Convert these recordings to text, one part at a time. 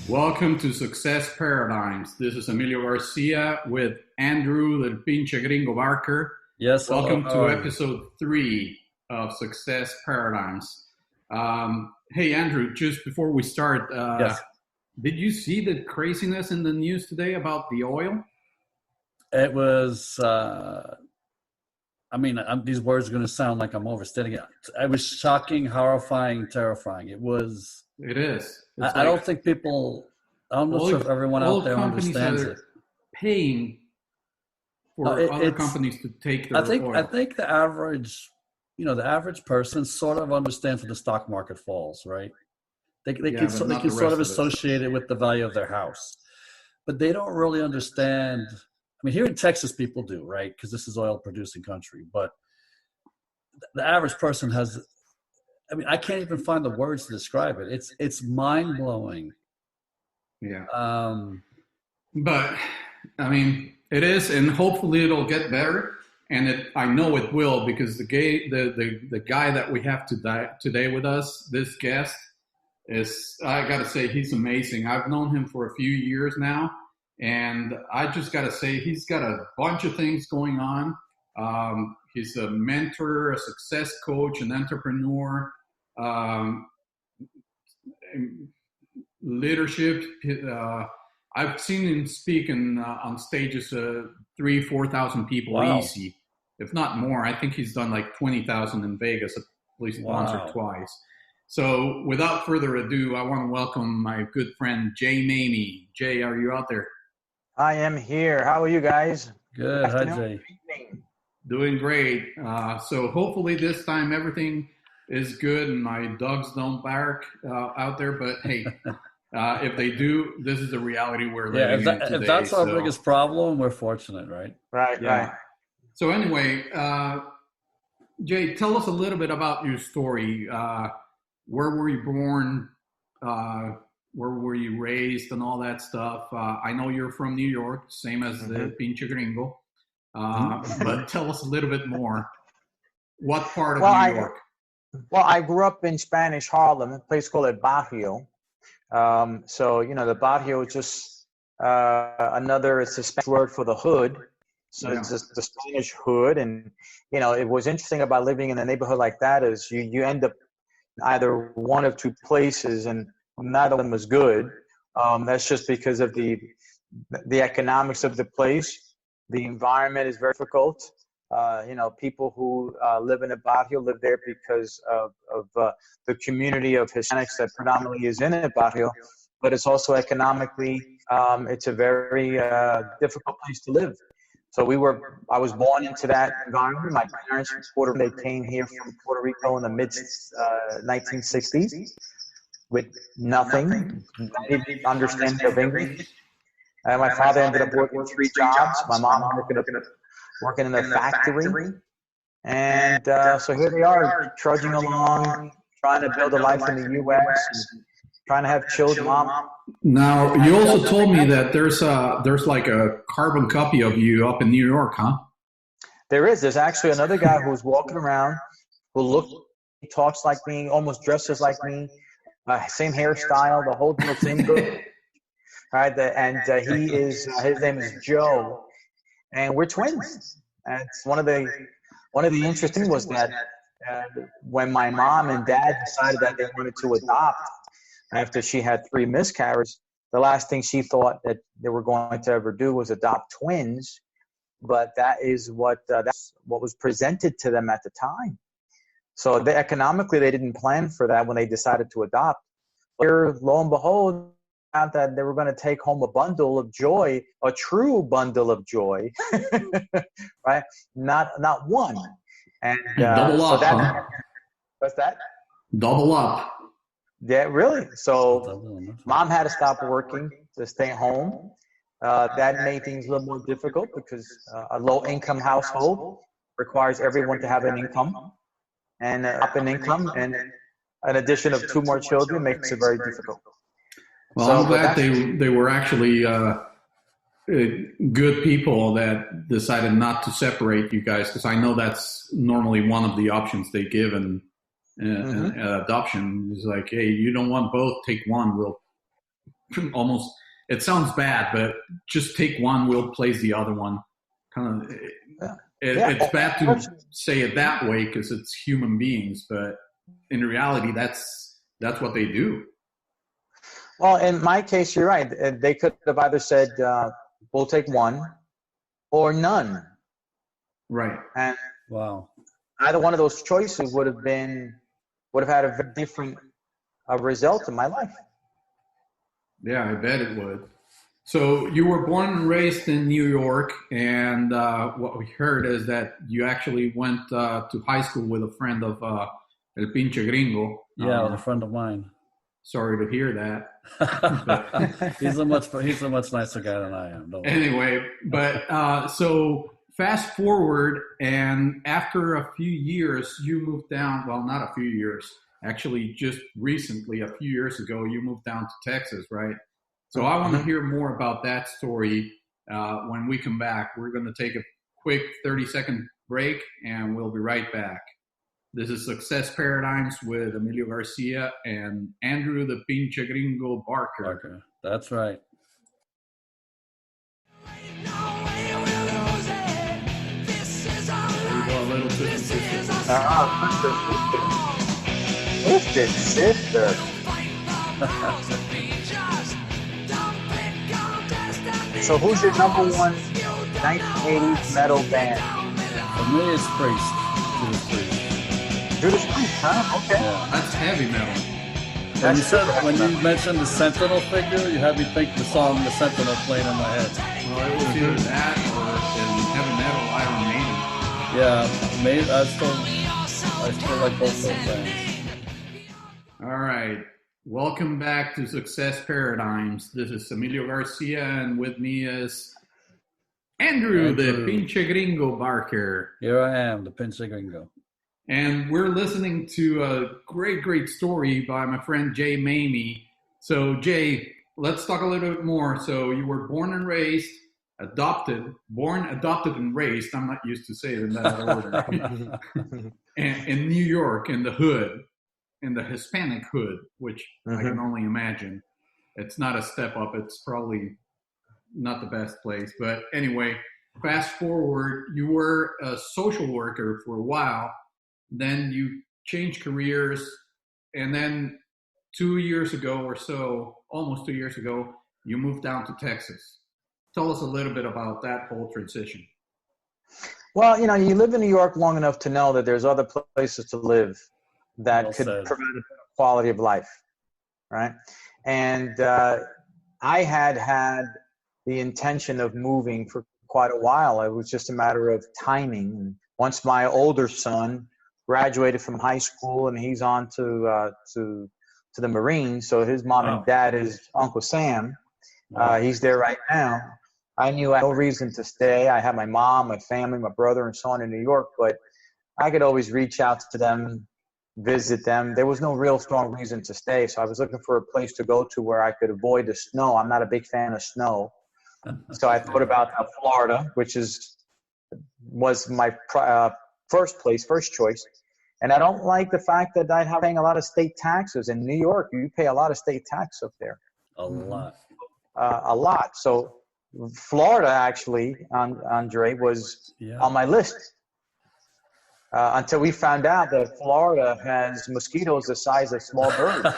Welcome to Success Paradigms. This is Emilio Garcia with Andrew, the pinche gringo Barker. Yes, Welcome hello. to episode 3 of Success Paradigms. Hey, Andrew, just before we start, Yes, did you see the craziness in the news today about the oil? it was. These words are going to sound like I'm overstating it. It was shocking, horrifying, terrifying. It was. It is. It's I don't think people. I'm not sure if everyone out there companies understands are it. paying No, for other companies to take their oil. I think the average person sort of understands when the stock market falls, right? They can but not sort the rest of of it. associate it with the value of their house, but they don't really understand. I mean, here in Texas, people do, right? Because this is oil producing country. But the average person has. I mean, I can't even find the words to describe it. It's mind blowing. Yeah. But I mean, it is, and hopefully it'll get better. And I know it will, because the guy that we have today with us, this guest, is, I got to say, he's amazing. I've known him for a few years now, and I just got to say, he's got a bunch of things going on. He's a mentor, a success coach, an entrepreneur, leadership. I've seen him speak on stages, 3,000-4,000 people. Wow. Easy, if not more. I think he's done like 20,000 in Vegas at least once or twice. So without further ado, I want to welcome my good friend Jay Maymi. Jay, are you out there? I am here. How are you guys? Good. Hi, Jay. Doing great. So hopefully this time everything is good and my dogs don't bark out there. But hey, if they do, this is the reality we're living in today. If that's our biggest problem, we're fortunate, right? Right. So anyway, Jay, tell us a little bit about your story. Where were you born? Where were you raised and all that stuff? I know you're from New York, same as the pinche gringo. But tell us a little bit more. What part of New York? Well, I grew up in Spanish Harlem, a place called Barrio. So, the Barrio is just it's a Spanish word for the hood. So it's just the Spanish hood. And, it was interesting about living in a neighborhood like that is you end up either one of two places, and neither of them was good. That's just because of the economics of the place. The environment is very difficult. People who live in a barrio live there because of the community of Hispanics that predominantly is in a barrio, but it's also economically, it's a very difficult place to live. So I was born into that environment. My parents from Puerto Rico, they came here from Puerto Rico in the mid 1960s with nothing. They didn't understand of English. My father ended up working 3 jobs. My mom working in a factory. And so here they are, trudging along, trying to build a life in the U.S., trying to have children. Now, you also told me that there's like a carbon copy of you up in New York, huh? There is. There's actually another guy who's walking around he talks like me, almost dresses like me, same hairstyle, the whole thing. Right, his name is Joe, and we're twins. And it's one of the interesting was that when my mom and dad decided that they wanted to adopt after she had 3 miscarriages, the last thing she thought that they were going to ever do was adopt twins. But that's what was presented to them at the time. So economically, they didn't plan for that when they decided to adopt. But here, lo and behold, out that they were going to take home a bundle of joy, a true bundle of joy, right? Not one. And double up, huh? What's that? Double up. Yeah, really. So mom had to stop working to stay home. That made things a little more difficult because a low-income household requires everyone to have an income, and up in income, and an addition of 2 more children makes it very difficult. Well, I'm glad they were actually good people that decided not to separate you guys, because I know that's normally one of the options they give in adoption. Is like, hey, you don't want both, take one. We'll almost, it sounds bad, but just take one, we'll place the other one. Kind of, it's bad to say it that way because it's human beings, but in reality, that's what they do. Well, in my case, you're right. They could have either said, we'll take one or none. Right. And wow, either one of those choices would have had a very different result in my life. Yeah, I bet it would. So you were born and raised in New York, and what we heard is that you actually went to high school with a friend of El Pinche Gringo. Yeah, with a friend of mine. Sorry to hear that. He's a much nicer guy than I am. Anyway, but so fast forward, and after a few years, you moved down. Well, not a few years. Actually, just recently, a few years ago, you moved down to Texas, right? So I want to hear more about that story when we come back. We're going to take a quick 30-second break, and we'll be right back. This is Success Paradigms with Emilio Garcia and Andrew the Pinche Gringo Barker. That's right. Twisted Sister. So who's your number one 1980s metal band? For me, it's Priest. Judas Priest, huh? Okay. Yeah. That's heavy metal. When you mentioned the Sentinel figure, you had me think the song The Sentinel playing in my head. Well, it was either that or in heavy metal, Iron Maiden. Yeah, I still like both those bands. All right. Welcome back to Success Paradigms. This is Emilio Garcia, and with me is Andrew the Pinche Gringo Barker. Here I am, the Pinche Gringo. And we're listening to a great story by my friend Jay Maymi. So, Jay, let's talk a little bit more. So, you were born, adopted and raised. I'm not used to saying that order. And in New York, in the hood, in the Hispanic hood, which I can only imagine. It's not a step up. It's probably not the best place. But anyway, fast forward, you were a social worker for a while. Then you changed careers. And then 2 years ago or so, almost 2 years ago, you moved down to Texas. Tell us a little bit about that whole transition. Well, you live in New York long enough to know that there's other places to live that could provide a quality of life, right? And I had the intention of moving for quite a while. It was just a matter of timing. And once my older son graduated from high school and he's on to the Marines, so his mom and dad is Uncle Sam. He's there right now. I knew I had no reason to stay. I had my mom, my family, my brother, and so on in New York, but I could always reach out to them, visit them. There was no real strong reason to stay, so I was looking for a place to go to where I could avoid the snow. I'm not a big fan of snow. So I thought about Florida, which was my first choice. And I don't like the fact that I'm paying a lot of state taxes. In New York, you pay a lot of state tax up there. A lot. A lot. So Florida, actually, Andre, was on my list. Until we found out that Florida has mosquitoes the size of small birds.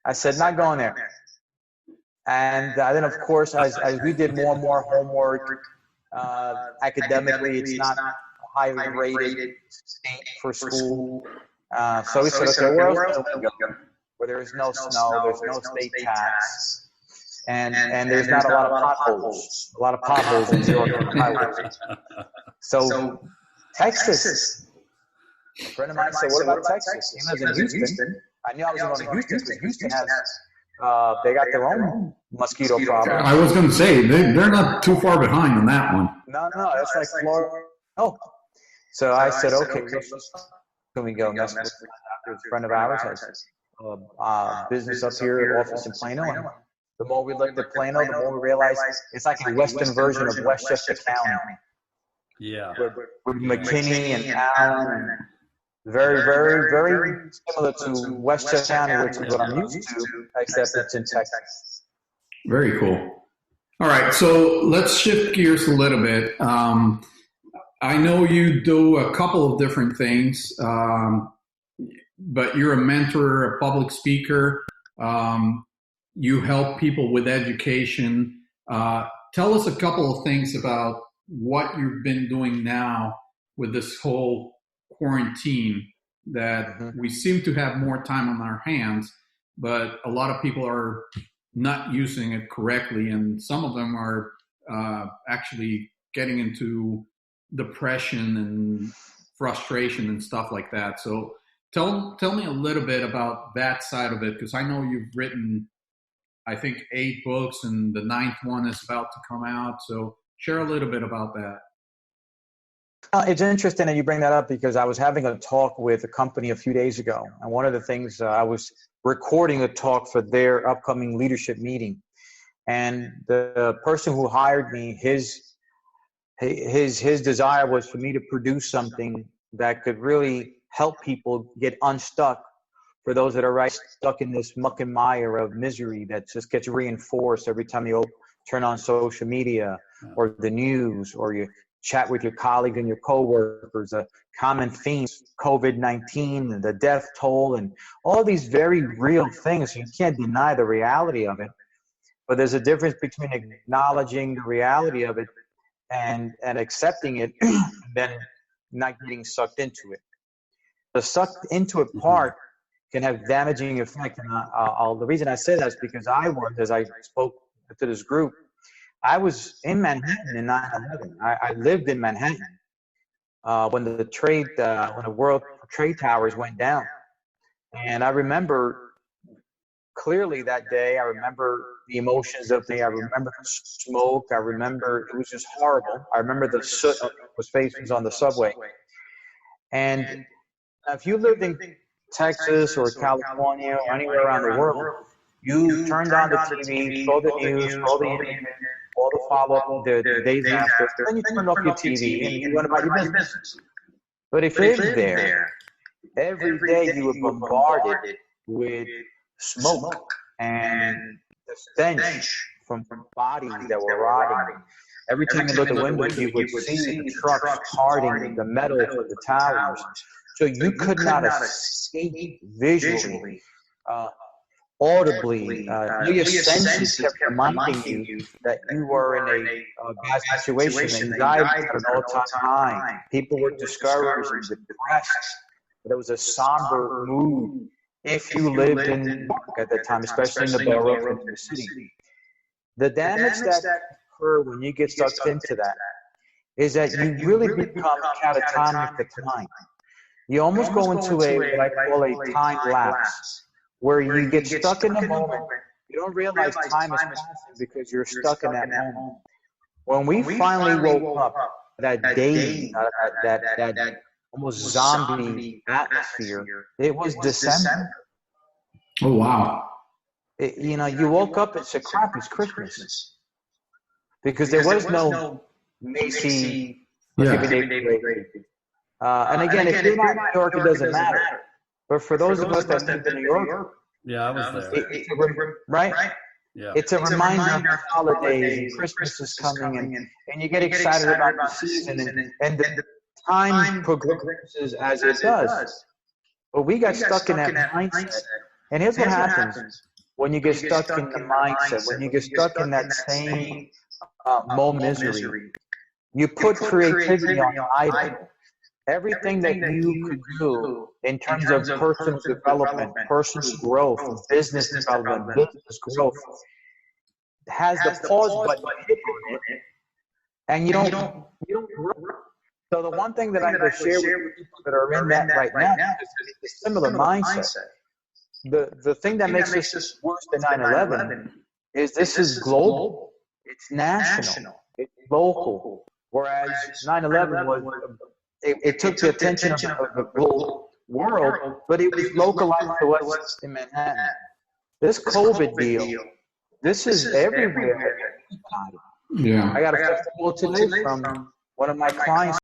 I said, not going there. And then, of course, as we did more and more homework, academically, it's not a highly rated state for school. So we said, okay, where else can we go? Where there is no snow, there's no state tax, and there's not a lot of potholes. A lot of potholes in New York on the highways. So Texas. A friend of mine said, what about Texas? He lives in Houston. I knew I was going to Houston because Houston has they got their own mosquito problem. I was going to say, they're not too far behind on that one. No, it's like Florida. Oh. So I said, okay, can we go? Next a friend of ours has business up here, office in Plano. And the more we looked at Plano, the more we realized it's like a western version of Westchester County. Yeah. With McKinney and Allen and very similar to Westchester County, which is what I'm used to, except it's in Texas. Very cool. All right, so let's shift gears a little bit. I know you do a couple of different things, but you're a mentor, a public speaker. You help people with education. Tell us a couple of things about what you've been doing now with this whole quarantine, that we seem to have more time on our hands, but a lot of people are not using it correctly, and some of them are actually getting into depression and frustration and stuff like that. So tell me a little bit about that side of it, because I know you've written, I think, 8 books, and the 9th one is about to come out. So share a little bit about that. It's interesting that you bring that up, because I was having a talk with a company a few days ago. And one of the things, I was recording a talk for their upcoming leadership meeting. And the person who hired me, his desire was for me to produce something that could really help people get unstuck, for those that are stuck in this muck and mire of misery that just gets reinforced every time you turn on social media or the news, or you chat with your colleagues and your coworkers. A common theme, COVID-19, the death toll, and all these very real things. You can't deny the reality of it, but there's a difference between acknowledging the reality of it and accepting it, and then not getting sucked into it. The sucked into it part can have damaging effect. And the reason I say that is because as I spoke to this group, I was in Manhattan in 9/11. I lived in Manhattan when the World Trade Towers went down. And I remember clearly that day. I remember the emotions of the day. I remember the smoke. I remember it was just horrible. I remember the soot was on the subway. And if you lived in Texas or California or anywhere around the world, you turned on the TV, saw the news, saw the internet, all the follow-up the days after, then you turned off your TV and you went about your business. But if you lived there, every day you were bombarded with smoke and the stench from bodies that were rotting. Every time you looked at the window, you would see the trucks parting the metal of the towers. So you could not escape visually, audibly. Your senses kept reminding you that you were in a bad situation. Anxiety at an all-time high. People were discouraged and depressed. There was a somber mood if you lived in New York at that time, especially in the Barrio in the city. The damage that occurs when you get sucked into that is that you really become catatonic decline. You almost go into what I call a time lapse, where you get stuck in the moment. You don't realize time is passing because you're stuck in that moment. When we finally woke up, that day, that almost zombie atmosphere, it was December. Oh, wow. You woke up and said, crap, it's Christmas. Because there was no Macy. And again, if you're not in New York, it doesn't matter. But for those of us that live in New York, I was there. Right? Yeah. It's a reminder of the holidays, and Christmas is coming, and you get excited about the season, and the time progresses as it does. But we got stuck in that mindset. And here's what happens when you get stuck in the mindset, when you get stuck in that same misery. You put creativity on idle. Everything that you could do in terms of personal development, personal growth, business development, business growth, has the pause button hit on it, and you don't grow. So the one thing that I'm going to share with people that are in that right now is a similar mindset. The thing that makes this worse than 9/11 is this is global. It's national. It's local. Whereas 9/11 was, it took the attention of the global world, but it was localized to us in Manhattan. This COVID deal, this is everywhere. Yeah. I got a phone call today from one of my clients